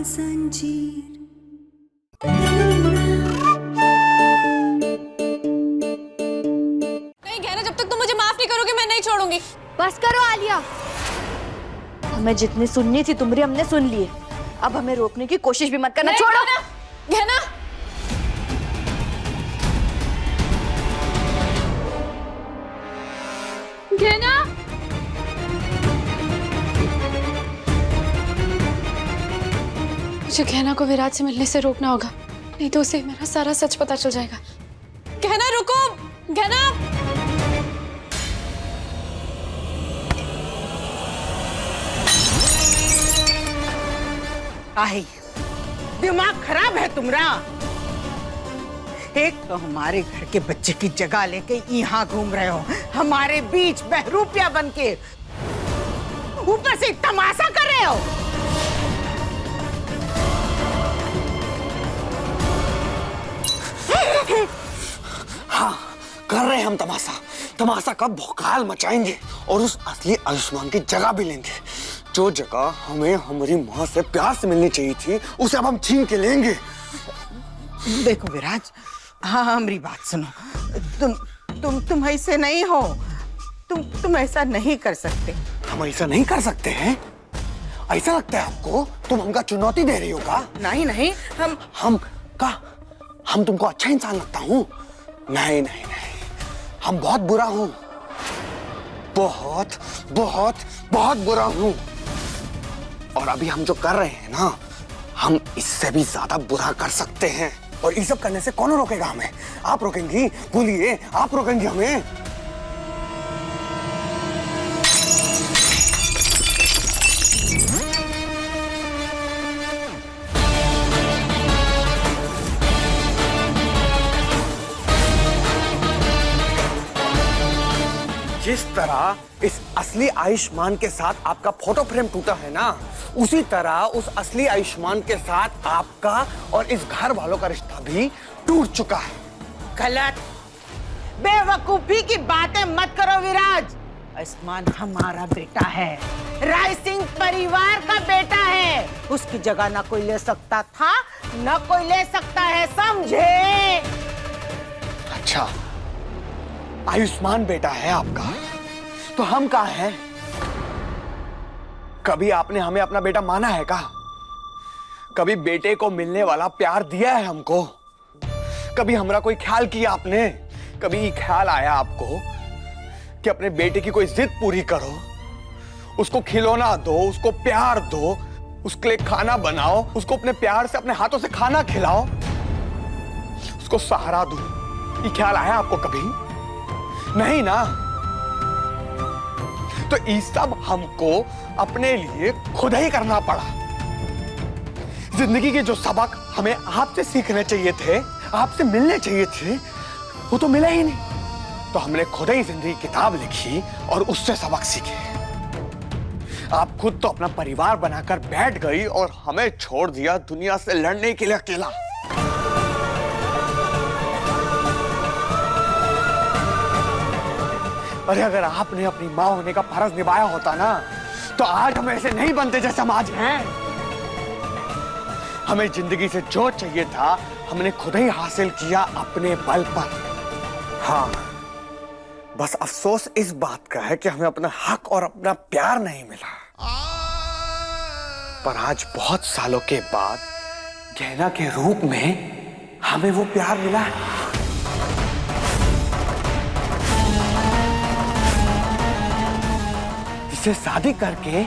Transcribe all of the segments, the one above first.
जंजीर। नहीं गहना, जब तक तुम मुझे माफ नहीं करोगे मैं नहीं छोड़ूंगी। बस करो आलिया, हमें जितनी सुननी थी तुम्हारी हमने सुन ली है। अब हमें रोकने की कोशिश भी मत करना। छोड़ो गहना। गहना, मुझे गहना को विराज से मिलने से रोकना होगा, नहीं तो उसे मेरा सारा सच पता चल जाएगा। गहना रुको, गहना। आई, दिमाग खराब है तुम्हारा। एक तो हमारे घर के बच्चे की जगह लेके यहाँ घूम रहे हो, हमारे बीच बहरूपिया बनके, ऊपर से तमाशा कर रहे हो। हाँ, कर रहे हैं हम तमाशा। तमाशा का भौकाल मचाएंगे और उस असली आयुष्मान की जगह भी लेंगे। जो जगह हमें हमारी माँ से प्यार से मिलनी चाहिए थी, उसे अब हम छीन के लेंगे। देखो विराज, हाँ हमारी बात सुनो। तुम ऐसे नहीं हो। तुम ऐसा नहीं कर सकते। हम ऐसा नहीं कर सकते हैं? ऐसा लगता है आपको तुम हमका चुनौती दे रही हो का? नहीं नहीं, हम तुमको अच्छा इंसान लगता हूँ? नहीं नहीं नहीं, हम बहुत बुरा हूँ। बहुत बहुत बहुत बुरा हूँ। और अभी हम जो कर रहे हैं ना, हम इससे भी ज्यादा बुरा कर सकते हैं। और ये सब करने से कौन रोकेगा हमें? आप रोकेंगी? बोलिए, आप रोकेंगी हमें? जिस तरह इस असली आयुष्मान के साथ आपका फोटो फ्रेम टूटा है ना, उसी तरह उस असली आयुष्मान के साथ आपका और इस घर वालों का रिश्ता भी टूट चुका है। गलत, बेवकूफी की बातें मत करो विराज। आयुष्मान हमारा बेटा है, राय सिंह परिवार का बेटा है। उसकी जगह ना कोई ले सकता था, ना कोई ले सकता है, समझे? अच्छा, आयुष्मान बेटा है आपका, तो हम कहाँ हैं? कभी आपने हमें अपना बेटा माना है का? कभी बेटे को मिलने वाला प्यार दिया है हमको? कभी हमारा कोई ख्याल किया आपने? कभी ख्याल आया आपको कि अपने बेटे की कोई जिद पूरी करो, उसको खिलौना दो, उसको प्यार दो, उसके लिए खाना बनाओ, उसको अपने प्यार से अपने हाथों से खाना खिलाओ, उसको सहारा दो? ये ख्याल आया आपको कभी? नहीं ना। तो ये सब हमको अपने लिए खुद ही करना पड़ा। जिंदगी के जो सबक हमें आपसे सीखने चाहिए थे, आपसे मिलने चाहिए थे, वो तो मिले ही नहीं। तो हमने खुद ही जिंदगी किताब लिखी और उससे सबक सीखे। आप खुद तो अपना परिवार बनाकर बैठ गई और हमें छोड़ दिया दुनिया से लड़ने के लिए अकेला। अरे अगर आपने अपनी माँ होने का फर्ज निभाया होता ना, तो आज हम ऐसे नहीं बनते जैसे हम आज हैं। हमें जिंदगी से जो चाहिए था हमने खुद ही हासिल किया अपने बल पर। हाँ, बस अफसोस इस बात का है कि हमें अपना हक और अपना प्यार नहीं मिला। पर आज बहुत सालों के बाद गहना के रूप में हमें वो प्यार मिला है। इससे शादी करके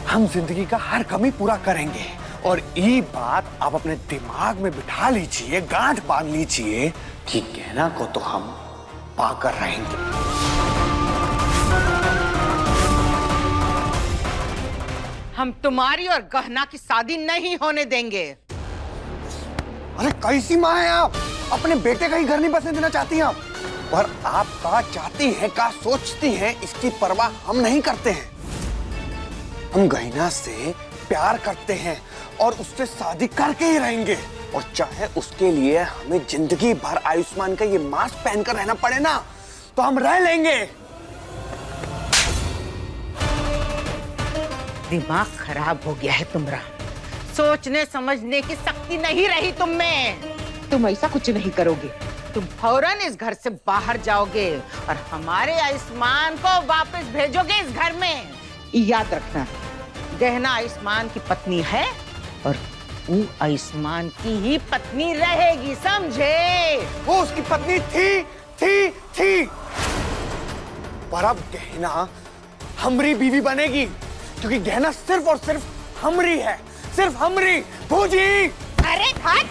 हम जिंदगी का हर कमी पूरा करेंगे। और ये बात आप अपने दिमाग में बिठा लीजिए, गांठ बांध लीजिए कि गहना को तो हम पाकर रहेंगे। हम तुम्हारी और गहना की शादी नहीं होने देंगे। अरे कैसी माँ है आप? अपने बेटे का ही घर नहीं बसने देना चाहती हैं आप? पर आप का चाहती हैं, का सोचती हैं, इसकी परवाह हम नहीं करते हैं। हम गहना से प्यार करते हैं और उससे शादी करके ही रहेंगे। और चाहे उसके लिए हमें जिंदगी भर आयुष्मान का ये मास्क पहनकर रहना पड़े ना, तो हम रह लेंगे। दिमाग खराब हो गया है तुम्हारा। सोचने समझने की शक्ति नहीं रही तुम में। तुम ऐसा कुछ नहीं करोगे। तुम फौरन इस घर से बाहर जाओगे और हमारे आयुष्मान को वापस भेजोगे इस घर में। याद रखना, गहना आयुष्मान की पत्नी है और वो आयुष्मान की ही पत्नी रहेगी, समझे? वो उसकी पत्नी थी। पर अब गहना हमरी बीवी बनेगी, क्योंकि गहना सिर्फ और सिर्फ हमरी है, सिर्फ हमरी। भूजी! अरे हट!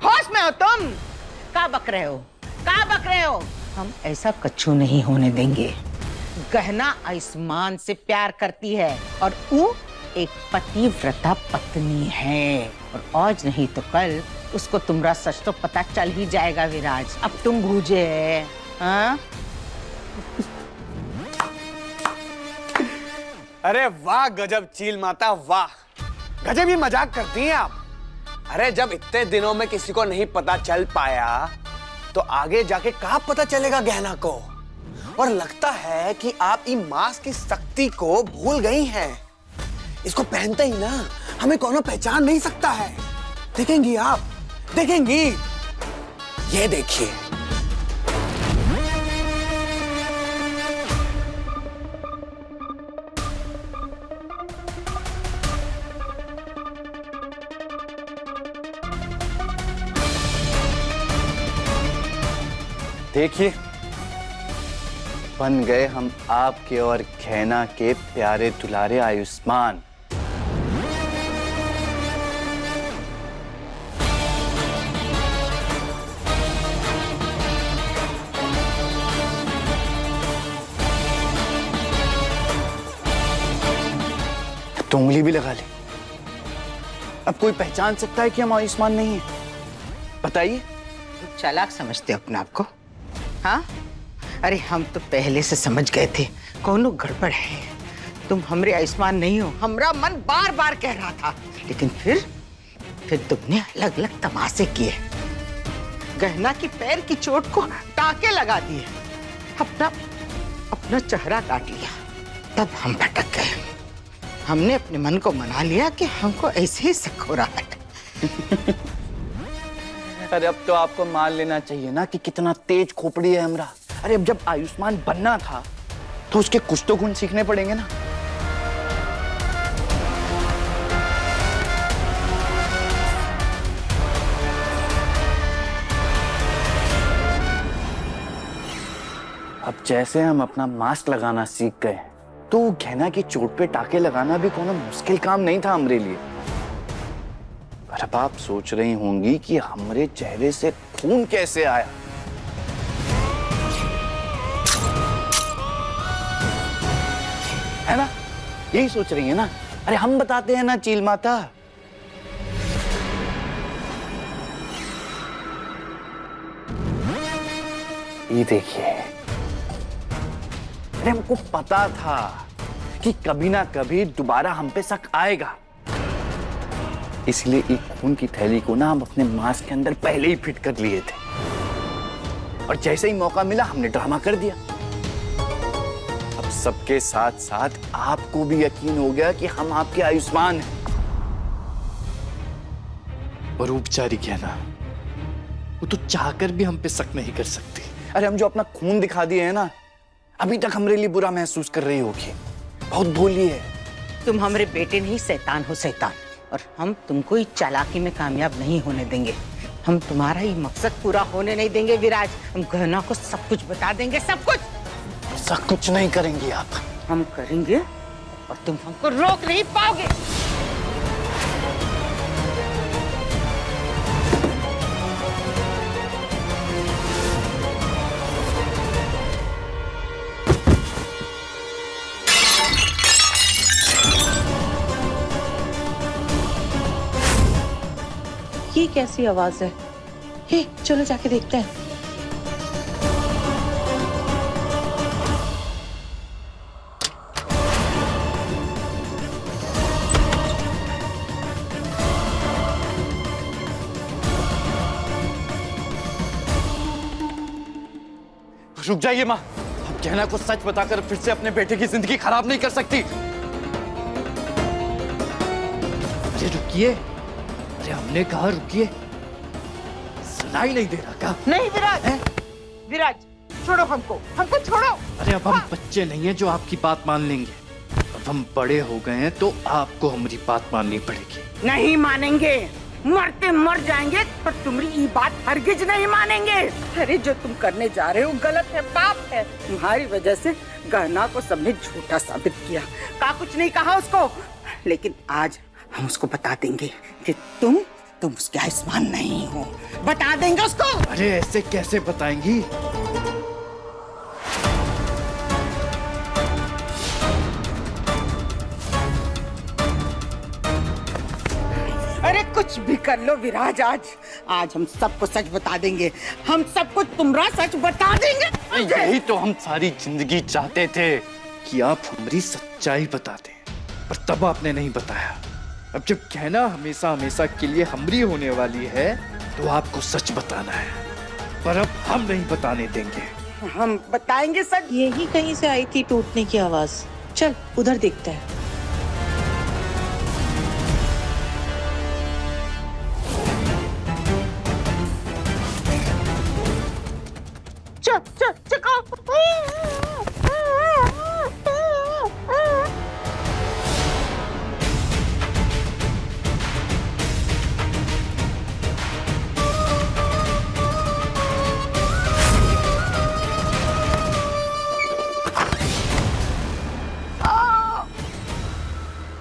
होश में हो तुम? क्या बक रहे हो? हम ऐसा कच्छु नहीं होने देंगे। गहना आयुष्मान से प्यार करती है और वो एक पतिव्रता पत्नी है, और आज नहीं तो कल उसको तुम्हारा सच तो पता चल ही जाएगा विराज। अब तुम भूजे, हाँ? अरे वाह गजब चील माता, वाह गजब ही मजाक करती हैं आप। अरे जब इतने दिनों में किसी को नहीं पता चल पाया तो आगे जाके कहाँ पता चलेगा गहना को। और लगता है कि आप इन मास्क की शक्ति को भूल गई हैं। इसको पहनते ही ना हमें कोनो पहचान नहीं सकता है। देखेंगी आप, देखेंगी। ये देखिए। देखिए, बन गए हम आपके और गहना के प्यारे दुलारे आयुष्मान। तो उंगली भी लगा ली। अब कोई पहचान सकता है कि हम आयुष्मान नहीं है? बताइए। चालाक समझते हो अपने आप को, हाँ? अरे हम तो पहले से समझ गए थे कोनो गड़बड़ है। तुम हमरे आयुष्मान नहीं हो, हमरा मन बार बार कह रहा था। लेकिन फिर तुमने अलग अलग तमाशे किए, गहना की पैर की चोट को टाके लगा दिए, अपना चेहरा काट लिया। तब हम भटक गए। हमने अपने मन को मना लिया कि हमको ऐसे ही शक हो रहा है। अरे अब तो आपको मान लेना चाहिए ना कि कितना तेज खोपड़ी है हमरा। अरे अब जब आयुष्मान बनना था तो उसके कुछ तो गुण सीखने पड़ेंगे ना। अब जैसे हम अपना मास्क लगाना सीख गए तो वो गहना की चोट पे टाके लगाना भी कोनो मुश्किल काम नहीं था हमरे लिए। पर अब आप सोच रही होंगी कि हमरे चेहरे से खून कैसे आया। है ना? यही सोच रही है ना? अरे हम बताते हैं ना चील माता। ये देखिए, अरे हमको पता था कि कभी ना कभी दोबारा हम पे शक आएगा, इसलिए एक खून की थैली को ना हम अपने मास्क के अंदर पहले ही फिट कर लिए थे, और जैसे ही मौका मिला हमने ड्रामा कर दिया। अब सबके साथ साथ आपको भी यकीन हो गया कि हम आपके आयुष्मान हैं। और उपचारी कहना, वो तो चाहकर भी हम पे शक नहीं कर सकती। अरे हम जो अपना खून दिखा दिए हैं ना, अभी तक हमरे लिए बुरा महसूस कर रही होगी। बहुत भोली है। तुम हमारे बेटे नहीं, शैतान हो शैतान। और हम तुमको इस चालाकी में कामयाब नहीं होने देंगे। हम तुम्हारा ये मकसद पूरा होने नहीं देंगे विराज। हम गहना को सब कुछ बता देंगे, सब कुछ। ऐसा कुछ नहीं करेंगी आप। हम करेंगे और तुम हमको रोक नहीं पाओगे। ये कैसी आवाज है? हे, चलो जाके देखते हैं। रुक जाइए माँ, अब गहना को सच बताकर फिर से अपने बेटे की जिंदगी खराब नहीं कर सकती। अरे रुकिए, अरे हमने कहा रुकिए, सुनाई नहीं दे रहा क्या? नहीं विराज, विराज छोड़ो हमको, हमको छोड़ो। अरे अब हम बच्चे नहीं हैं जो आपकी बात मान लेंगे। अब हम बड़े हो गए हैं तो आपको हमारी बात माननी पड़ेगी। नहीं मानेंगे, मरते मर जाएंगे पर तुम्हारी ये बात हरगिज नहीं मानेंगे। अरे जो तुम करने जा रहे हो गलत है, पाप है। तुम्हारी वजह से गहना को सबने झूठा साबित किया। का कुछ नहीं कहा उसको, लेकिन आज हम उसको बता देंगे कि तुम उसके आयुष्मान नहीं हो। बता देंगे उसको। अरे ऐसे कैसे बताएंगी? अरे कुछ भी कर लो विराज, आज हम सबको सच बता देंगे। हम सबको तुम्हारा सच बता देंगे। यही तो हम सारी जिंदगी चाहते थे कि आप हमारी सच्चाई बता दें, पर तब आपने नहीं बताया। अब जब कहना हमेशा हमेशा के लिए हमारी होने वाली है तो आपको सच बताना है, पर अब हम नहीं बताने देंगे। हम बताएंगे सच। यही कहीं से आई थी टूटने की आवाज। चल उधर देखते हैं।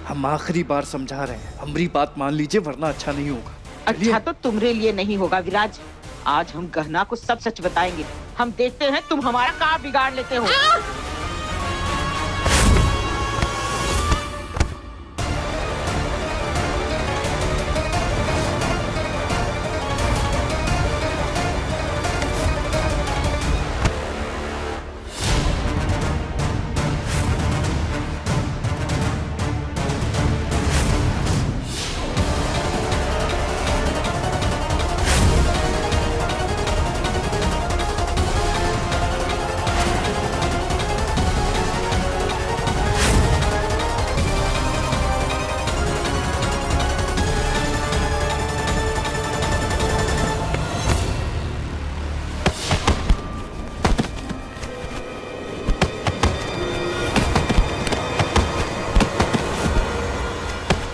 हम आखिरी बार समझा रहे हैं, हमारी बात मान लीजिए वरना अच्छा नहीं होगा। अच्छा तो तुम्हारे लिए नहीं होगा विराज। आज हम गहना को सब सच बताएंगे। हम देखते हैं तुम हमारा कहाँ बिगाड़ लेते हो।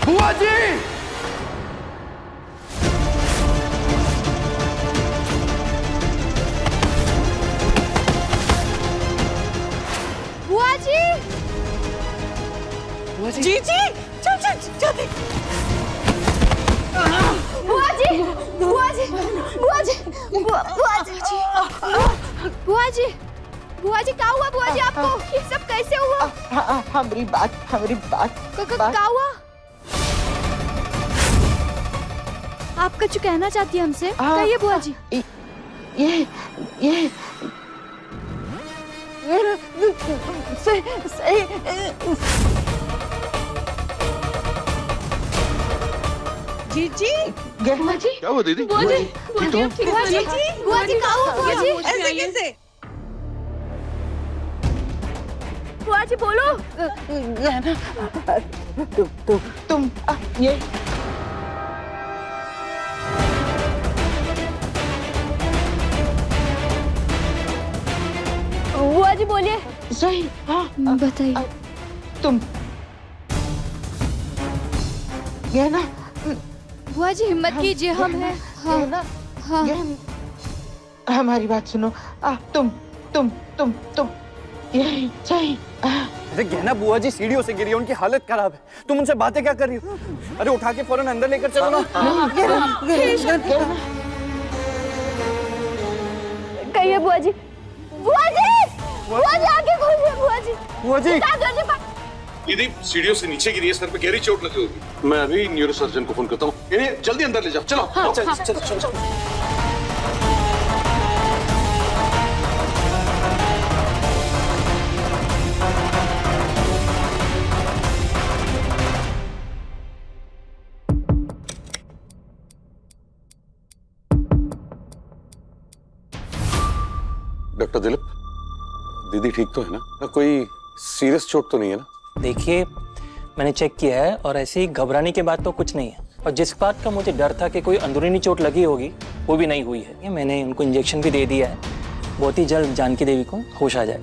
बुआ जी! बुआ जी! जी चल चल बुआ जी! बुआ जी! बुआ जी! बुआ जी! बुआ जी! बुआ जी क्या हुआ बुआ जी आपको? ये सब कैसे हुआ? हमारी बात क्या हुआ? आप कुछ कहना चाहती है हमसे? कहिए बुआ जी। ये जीजी बुआ जी क्या हुआ दीदी? बुआ जी बुआ जी बुआ जी बुआ जी क्या हुआ बुआ जी? ऐसे कैसे? बुआ जी बोलो। तुम ये बुआ जी बोलिए। सही। हाँ बताइए। तुम ये ना बुआ जी हिम्मत कीजिए, हम हैं। हाँ ये ना हाँ हमारी बात सुनो। तुम ये सही। अरे गहना बुआ जी सीढ़ियों से गिरी है, उनकी हालत खराब है। तुम उनसे बातें क्या कर रही हो? अरे उठा के फौरन अंदर लेकर चलो ना। कहिए बुआ जी। बुआ जी! बुआ जी आगे खोलिए बुआ जी। बुआ जी! दीदी सीढ़ियों से नीचे गिरी है, सर पे गहरी चोट लगी होगी। मैं अभी न्यूरो सर्जन को फोन करता हूँ। इन्हें जल्दी अंदर ले जाओ। चलो चल। डॉक्टर दिलीप, दीदी ठीक तो है ना? कोई सीरियस चोट तो नहीं है ना? देखिए मैंने चेक किया है और ऐसी घबराने की बात तो कुछ नहीं है। और जिस बात का मुझे डर था कि कोई अंदरूनी चोट लगी होगी वो भी नहीं हुई है। मैंने उनको इंजेक्शन भी दे दिया है, बहुत ही जल्द जानकी देवी को होश आ जाए।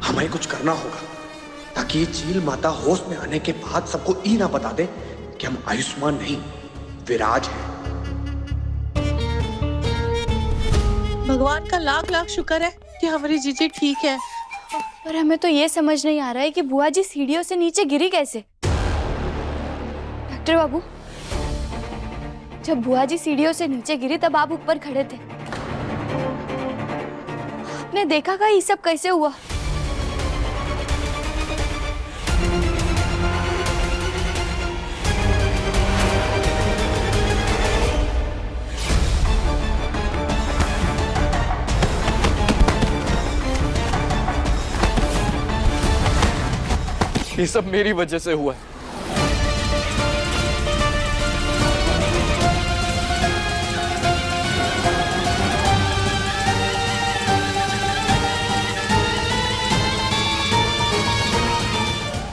हमें कुछ करना होगा ताकि ये चील माता होश में आने के बाद सबको ई ना बता दे कि हम आयुष्मान नहीं विराज हैं। भगवान का लाख लाख शुक्र है कि हमारी जीजी ठीक है। पर हमें तो ये समझ नहीं आ रहा है कि बुआ जी सीढ़ियों से नीचे गिरी कैसे। डॉक्टर बाबू, जब बुआ जी सीढ़ियों से नीचे गिरी तब आप ऊपर खड़े थे, आपने देखा कि ये सब कैसे हुआ? ये सब मेरी वजह से हुआ है।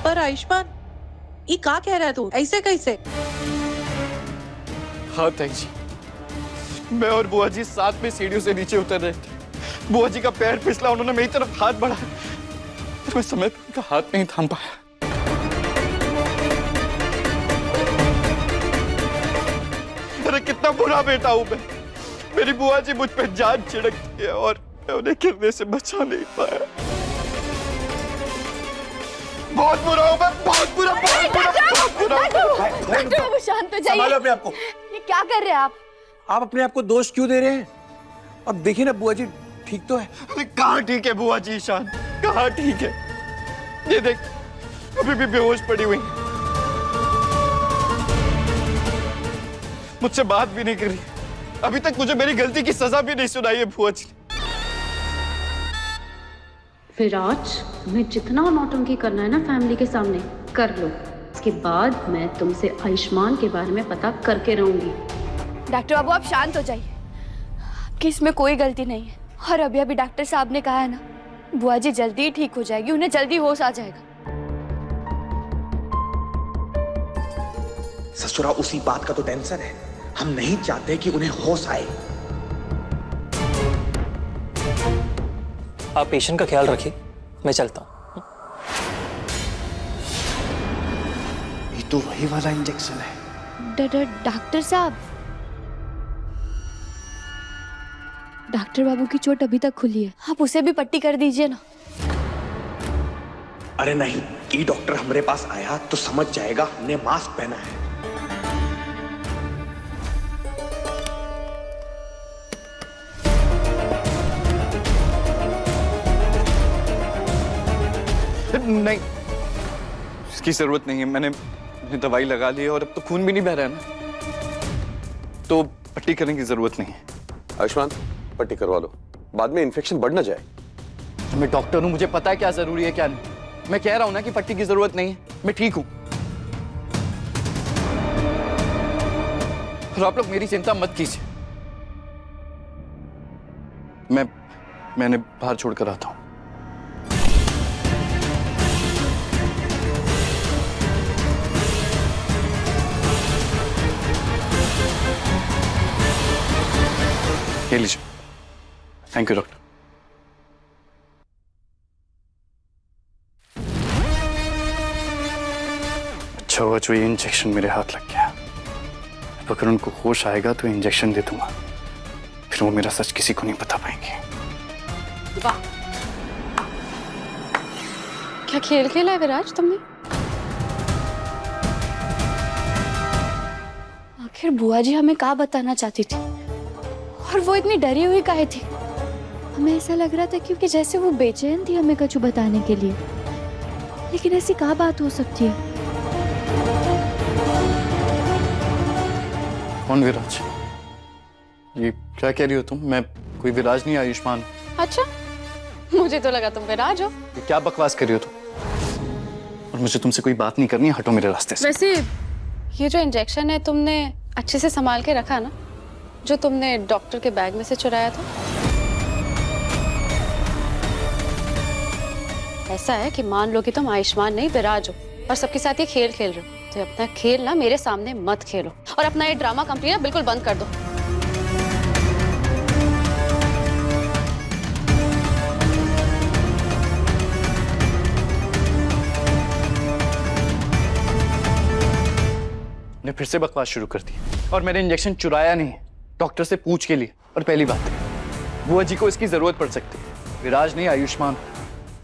पर आयुष्मान, ये का कह रहा है तू? ऐसे कैसे? हाँ ताई जी, मैं और बुआ जी साथ में सीढ़ियों से नीचे उतर रहे थे। बुआ जी का पैर फिसला, उन्होंने मेरी तरफ हाथ बढ़ाया, मैं समय पे उनका हाथ नहीं थाम पाया। अरे कितना बुरा बेटा हूं मैं। मेरी बुआ जी मुझ पे जान छिड़कती है और मैं उन्हें गिरने से बचा नहीं पाया। बहुत बुरा हूं मैं, बहुत बुरा, बहुत बुरा, बहुत बुरा। डॉक्टर बाबू शांत हो जाइए। संभालो अपने आप को। ये क्या कर रहे हैं आप? आप अपने आप को दोष क्यों दे रहे हैं? अब देखिए ना, बुआ जी ठीक तो है। अरे कहाँ ठीक है बुआ जी ईशान, कहाँ ठीक है? ये देख, अभी भी बेहोश पड़ी हुई है, मुझसे बात भी नहीं कर रही। अभी तक मुझे मेरी गलती की सजा भी नहीं सुनाई है बुआ जी। विराज, तुम्हें जितना नौटंकी करना है ना फैमिली के सामने कर लो। इसके बाद मैं तुमसे आयुष्मान के बारे में पता करके रहूंगी। डॉक्टर बाबू आप शांत हो जाइए, आपकी इसमें कोई गलती नहीं है। और अभी अभी डॉक्टर साहब ने कहा है ना, बुआ जी जल्दी ही ठीक हो जाएगी, उन्हें जल्दी होश आ जाएगा। ससुरा उसी बात का तो टेंशन है, हम नहीं चाहते कि उन्हें होश आए। आप पेशेंट का ख्याल रखिए, मैं चलता हूँ। ये तो वही वाला इंजेक्शन है। डॉक्टर साहब, डॉक्टर बाबू की चोट अभी तक खुली है, आप उसे भी पट्टी कर दीजिए ना। अरे नहीं, ये डॉक्टर हमारे पास आया तो समझ जाएगा हमने मास्क पहना है। नहीं, इसकी जरूरत नहीं है। मैंने दवाई लगा ली और अब तो खून भी नहीं बह रहा है ना, तो पट्टी करने की जरूरत नहीं है। आयुष्मान, पट्टी करवा लो, बाद में इन्फेक्शन बढ़ ना जाए। मैं डॉक्टर हूं, मुझे पता है क्या जरूरी है क्या नहीं। मैं कह रहा हूं ना कि पट्टी की जरूरत नहीं है, मैं ठीक हूं। और आप लोग मेरी चिंता मत कीजिए, मैंने बाहर छोड़कर आता हूं। ये लीजिए। Thank you doctor. अच्छा हुआ जो ये इंजेक्शन मेरे हाथ लग गया। अब अगर उनको होश आएगा तो इंजेक्शन दे दूंगा, फिर वो मेरा सच किसी को नहीं बता पाएंगे। वाह, क्या खेल खेला है विराज तुमने? आखिर बुआ जी हमें क्या बताना चाहती थी, और वो इतनी डरी हुई काहे थी? हमें ऐसा लग रहा था क्योंकि जैसे वो बेचैन थी हमें कुछ बताने के लिए, लेकिन ऐसी क्या बात हो सकती है? कौन विराज? ये क्या कह रही हो तुम? मैं कोई विराज नहीं, आयुष्मान। अच्छा, मुझे तो लगा तुम विराज हो। ये क्या बकवास कर रही हो तुम? और मुझे तुमसे कोई बात नहीं करनी है, हटो मेरे रास्ते से। वैसे ये जो इंजेक्शन है तुमने अच्छे से संभाल के रखा ना, जो तुमने डॉक्टर के बैग में से चुराया था? ऐसा है कि मान लो कि तुम आयुष्मान नहीं विराज हो और सबके साथ ये खेल खेल रहे हो, तो अपना खेल ना मेरे सामने मत खेलो और अपना ये ड्रामा कंपनी ना बिल्कुल बंद कर दो। ने फिर से बकवास शुरू कर दी और मैंने इंजेक्शन चुराया नहीं, डॉक्टर से पूछ के लिए। और पहली बात, बुआ जी को इसकी जरूरत पड़ सकती है, विराज नहीं आयुष्मान।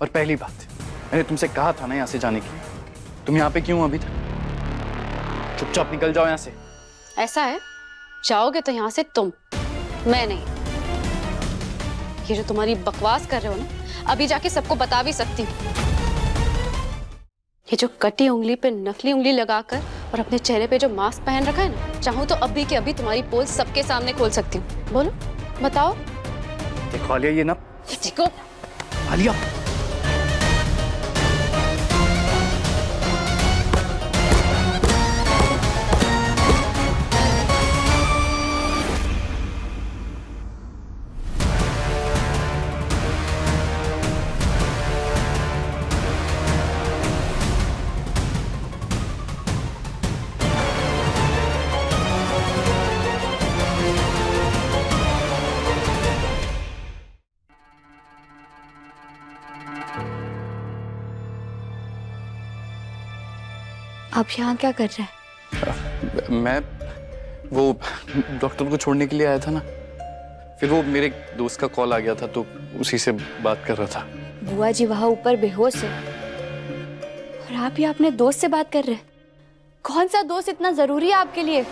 और पहली बात, मैंने तुमसे कहा था ना यहाँ से जाने के लिए, तुम यहाँ पे क्यों अभी तक? चुपचाप निकल जाओ यहाँ से। ऐसा है, जाओगे तो यहाँ से तुम, मैं नहीं। ये जो तुम्हारी बकवास कर रहे हो ना, अभी जाके सबको बता भी सकती हूँ। ये जो कटी उंगली पे नकली उंगली लगाकर और अपने चेहरे पे जो मास्क पहन रखा है ना, चाहूँ तो अभी के अभी तुम्हारी पोल सबके सामने खोल सकती हूँ। बोलो, बताओ। देखो आलिया, ये ना, देखो आलिया, आप यहाँ क्या कर रहे हैं? मैं वो डॉक्टर को छोड़ने के लिए आया था ना, फिर वो मेरे दोस्त का कॉल आ गया था तो उसी से बात कर रहा था। बुआ जी वहां ऊपर बेहोश है और आप यहाँ अपने दोस्त से बात कर रहे हैं। कौन सा दोस्त इतना जरूरी है आपके लिए?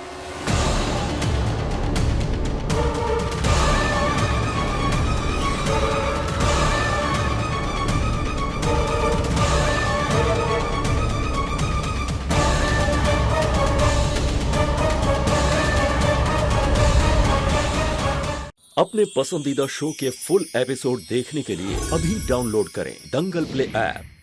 अपने पसंदीदा शो के फुल एपिसोड देखने के लिए अभी डाउनलोड करें दंगल प्ले ऐप।